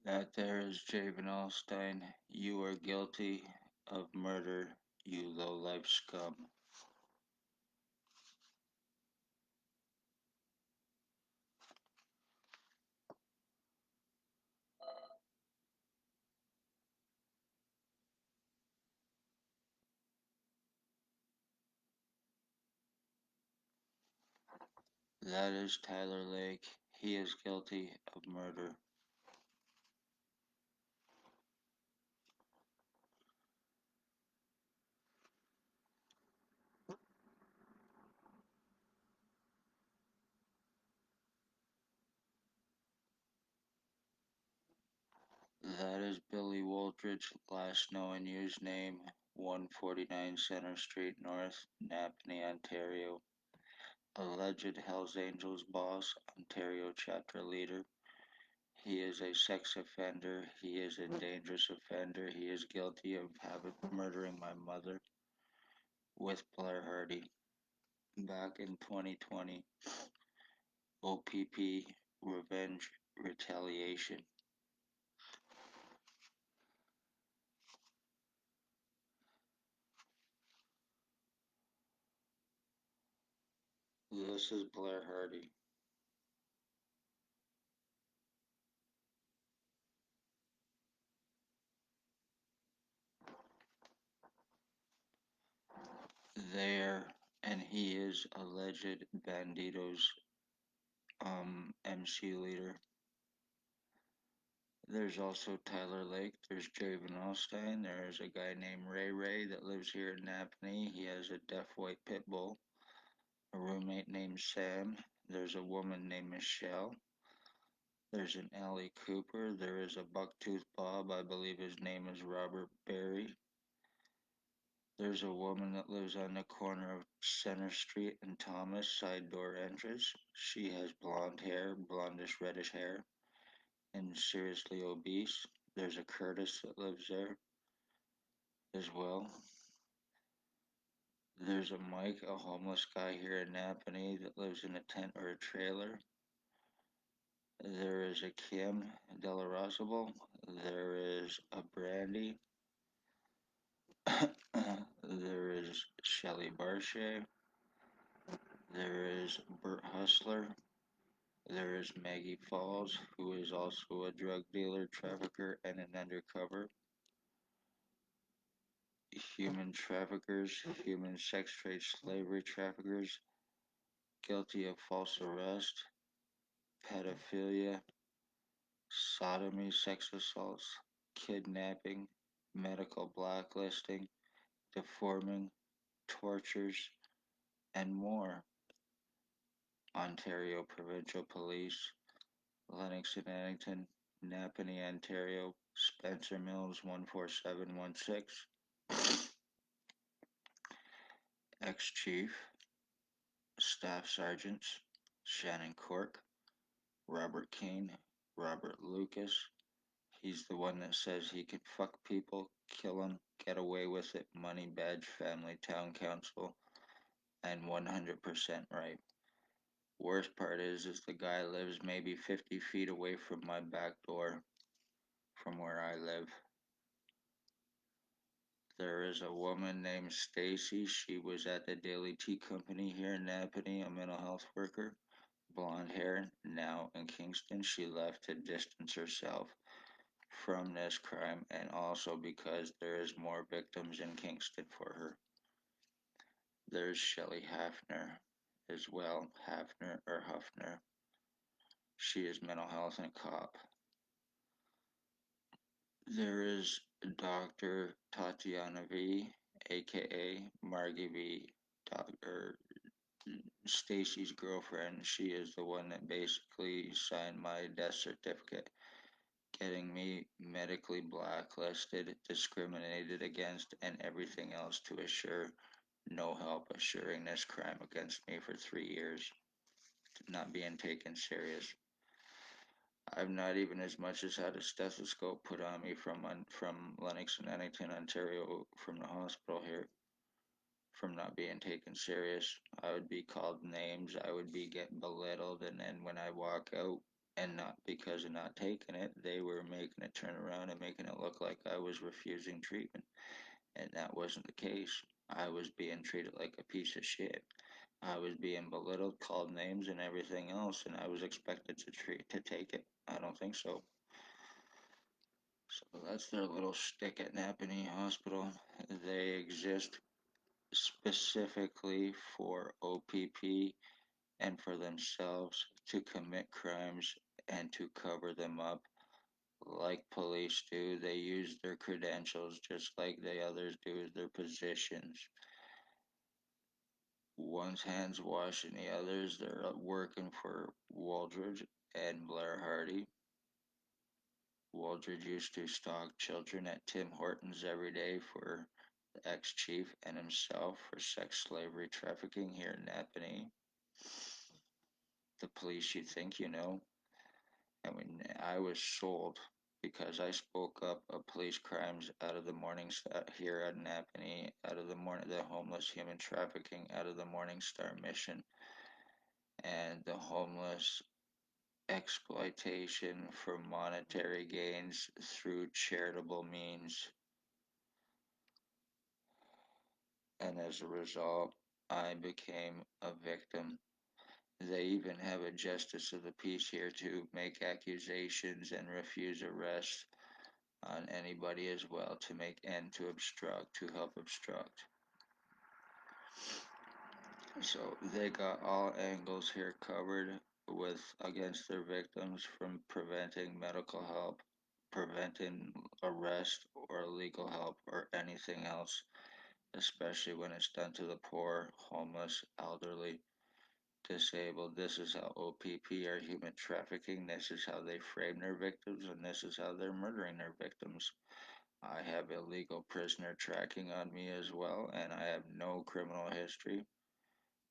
That there is Javen Alstein. You are guilty of murder, you low-life scum. That is Tyler Lake. He is guilty of murder. That is Billy Woolridge, last known and used name 149 Center Street North, Napanee, Ontario. Alleged Hells Angels boss, Ontario chapter leader. He is a sex offender. He is a dangerous offender. He is guilty of murdering my mother with Blair Hardy back in 2020. OPP Revenge Retaliation. This is Blair Hardy. There, and he is alleged Bandito's MC leader. There's also Tyler Lake. There's Javen Alstein. There's a guy named Ray Ray that lives here in Napanee. He has a deaf white pit bull. A roommate named Sam. There's a woman named Michelle. There's an Allie Cooper. There is a Bucktooth Bob. I believe his name is Robert Berry. There's a woman that lives on the corner of Center Street and Thomas, side door entrance. She has blonde hair, blondish reddish hair, and seriously obese. There's a Curtis that lives there as well. There's a Mike, a homeless guy here in Napanee that lives in a tent or a trailer. There is a Kim Delarosable. There is a Brandy. There is Shelley Barshay. There is Bert Hustler. There is Maggie Falls, who is also a drug dealer, trafficker, and an undercover. Human traffickers, human sex trade slavery traffickers, guilty of false arrest, pedophilia, sodomy, sex assaults, kidnapping, medical blacklisting, deforming, tortures, and more. Ontario Provincial Police, Lennox and Addington, Napanee, Ontario, Spencer Mills 14716. Ex-Chief, Staff Sergeants, Shannon Cork, Robert Kane, Robert Lucas. He's the one that says he can fuck people, kill them, get away with it, money badge, family, town council, and 100% right. Worst part is the guy lives maybe 50 feet away from my back door from where I live. There is a woman named Stacy. She was at the Daily Tea Company here in Napanee, a mental health worker. Blonde hair, now in Kingston. She left to distance herself from this crime and also because there is more victims in Kingston for her. There's Shelley Hafner as well, Hafner or Huffner. She is mental health and cop. There is Dr. Tatiana V, aka Margie V, Dr. Stacy's girlfriend. She is the one that basically signed my death certificate, getting me medically blacklisted, discriminated against, and everything else to assure no help assuring this crime against me for 3 years, not being taken serious. I've not even as much as had a stethoscope put on me from Lennox and Addington, Ontario, from the hospital here, from not being taken serious. I would be called names. I would be getting belittled, and then when I walk out And not because of not taking it, they were making it turn around and making it look like I was refusing treatment. And that wasn't the case. I was being treated like a piece of shit. I was being belittled, called names, and everything else, and I was expected to take it. I don't think so. So that's their little stick at Napanee Hospital. They exist specifically for OPP and for themselves to commit crimes and to cover them up like police do. They use their credentials just like the others do their positions. One's hands washing the others. They're working for Waldridge and Blair Hardy. Waldridge used to stalk children at Tim Hortons every day for the ex-chief and himself for sex slavery trafficking here in Napanee. The police, you think you know. And when I was sold because I spoke up of police crimes out of the Morning Star here at Napanee, out of the homeless human trafficking, out of the Morning Star mission, and the homeless exploitation for monetary gains through charitable means. And as a result, I became a victim. They even have a justice of the peace here to make accusations and refuse arrest on anybody as well to make and to obstruct, to help obstruct. So they got all angles here covered with against their victims from preventing medical help, preventing arrest or legal help or anything else, especially when it's done to the poor, homeless, elderly, disabled. This is how OPP are human trafficking. This is how they frame their victims, and this is how they're murdering their victims. I have illegal prisoner tracking on me as well, and I have no criminal history.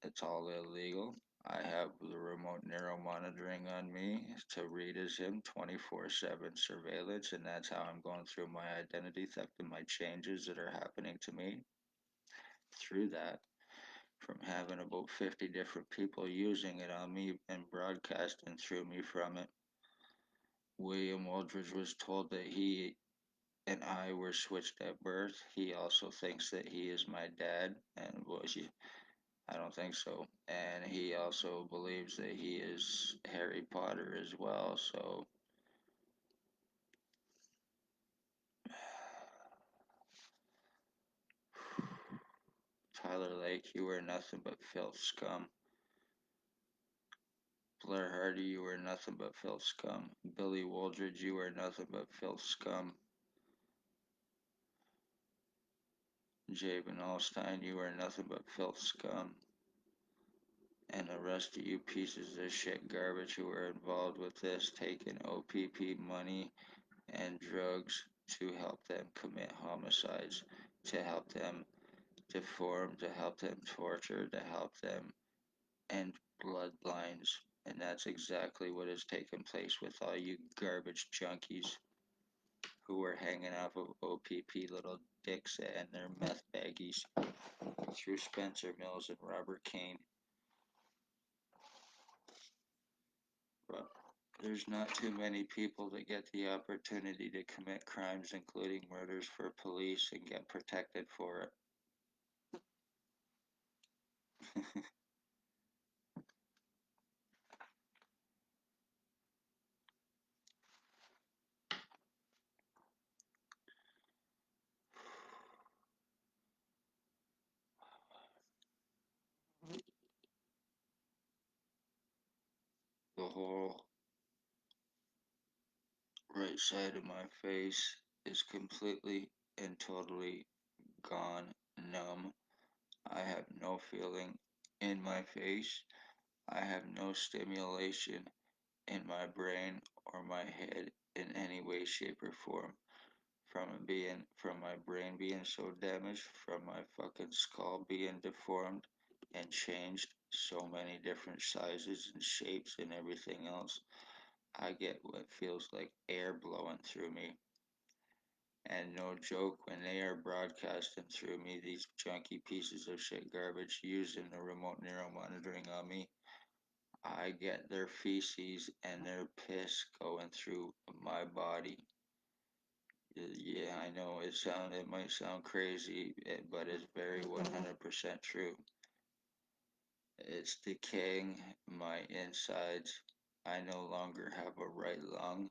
It's all illegal. I have the remote neuro monitoring on me to read as him 24/7 surveillance, and that's how I'm going through my identity theft and my changes that are happening to me through that. From having about 50 different people using it on me and broadcasting through me from it. William Waldridge was told that he and I were switched at birth. He also thinks that he is my dad, and I don't think so. And he also believes that he is Harry Potter as well. So Tyler Lake, you are nothing but filth scum. Blair Hardy, you are nothing but filth scum. Billy Waldridge, you are nothing but filth scum. Jabin Allstein, you are nothing but filth scum. And the rest of you pieces of shit garbage who are involved with this, taking OPP money and drugs to help them commit homicides, to help them deform, to help them torture, to help them end bloodlines. And that's exactly what has taken place with all you garbage junkies who are hanging off of OPP little dicks and their meth baggies through Spencer Mills and Robert Kane. But there's not too many people that get the opportunity to commit crimes, including murders, for police and get protected for it. The whole right side of my face is completely and totally gone numb. I have no feeling in my face. I have no stimulation in my brain or my head in any way, shape, or form. From my brain being so damaged, from my fucking skull being deformed and changed so many different sizes and shapes and everything else. I get what feels like air blowing through me. And no joke, when they are broadcasting through me, these junky pieces of shit garbage using the remote neuro monitoring on me, I get their feces and their piss going through my body. Yeah, I know it might sound crazy, but it's very 100% true. It's decaying my insides. I no longer have a right lung.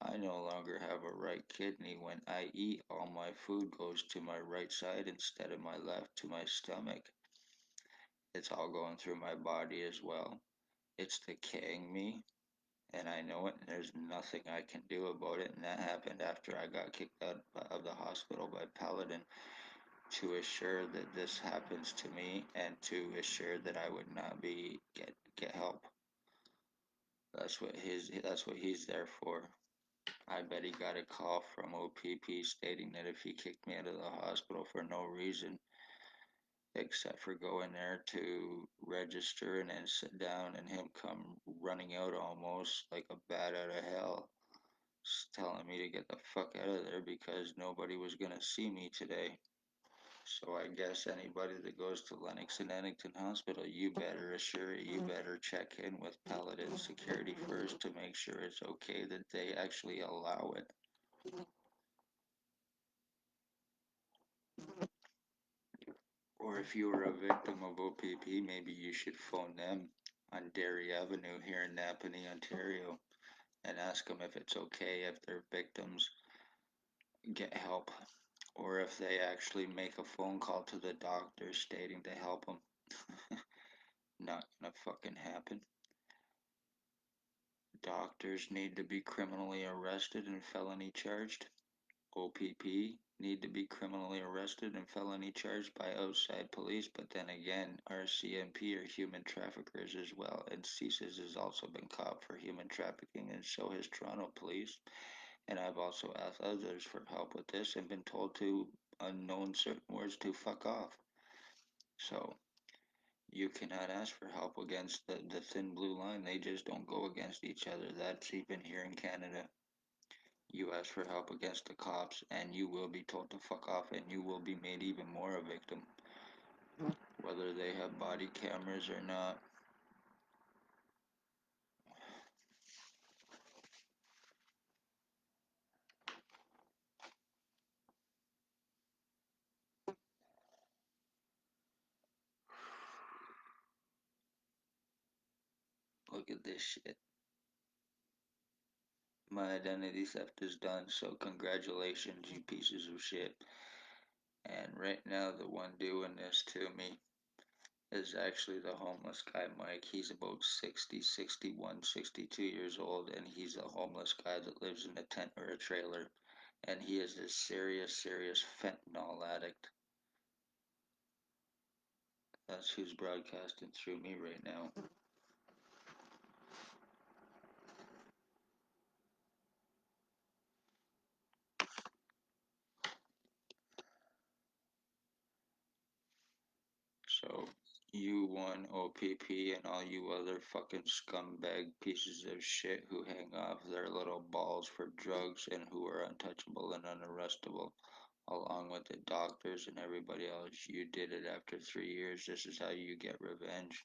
I no longer have a right kidney. When I eat, all my food goes to my right side instead of my left to my stomach. It's all going through my body as well. It's decaying me, and I know it, and there's nothing I can do about it. And that happened after I got kicked out of the hospital by Paladin to assure that this happens to me and to assure that I would not get help. That's what he's there for. I bet he got a call from OPP stating that if he kicked me out of the hospital for no reason except for going there to register and then sit down and him come running out almost like a bat out of hell, telling me to get the fuck out of there because nobody was gonna see me today. So I guess anybody that goes to Lennox and Ennington Hospital, you better check in with Paladin Security first to make sure it's okay that they actually allow it. Or if you were a victim of OPP, maybe you should phone them on Derry Avenue here in Napanee, Ontario, and ask them if it's okay if their victims get help, or if they actually make a phone call to the doctor stating to help them. Not gonna fucking happen. Doctors need to be criminally arrested and felony charged. OPP need to be criminally arrested and felony charged by outside police, but then again, RCMP are human traffickers as well, and CSIS has also been caught for human trafficking, and so has Toronto Police. And I've also asked others for help with this and been told to unknown certain words to fuck off. So you cannot ask for help against the thin blue line. They just don't go against each other. That's even here in Canada. You ask for help against the cops, and you will be told to fuck off, and you will be made even more a victim, whether they have body cameras or not. Look at this shit. My identity theft is done, so congratulations, you pieces of shit. And right now, the one doing this to me is actually the homeless guy, Mike. He's about 60, 61, 62 years old, and he's a homeless guy that lives in a tent or a trailer. And he is a serious, serious fentanyl addict. That's who's broadcasting through me right now. So, you one OPP and all you other fucking scumbag pieces of shit who hang off their little balls for drugs and who are untouchable and unarrestable, along with the doctors and everybody else, you did it after 3 years. This is how you get revenge.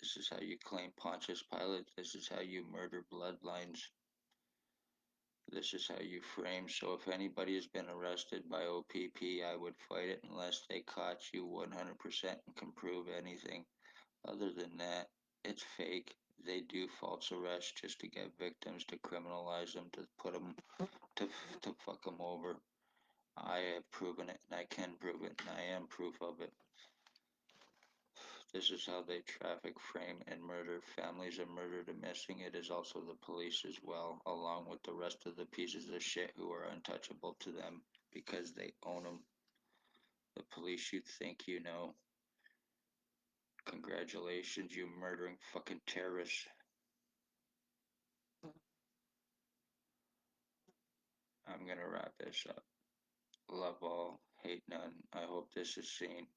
This is how you claim Pontius Pilate. This is how you murder bloodlines. This is how you frame. So if anybody has been arrested by OPP, I would fight it unless they caught you 100% and can prove anything. Other than that, it's fake. They do false arrests just to get victims, to criminalize them, to put them, to, to fuck them over. I have proven it, and I can prove it, and I am proof of it. This is how they traffic, frame, and murder. Families are murdered and missing. It is also the police as well, along with the rest of the pieces of shit who are untouchable to them because they own them. The police you think you know. Congratulations, you murdering fucking terrorists. I'm gonna wrap this up. Love all, hate none. I hope this is seen.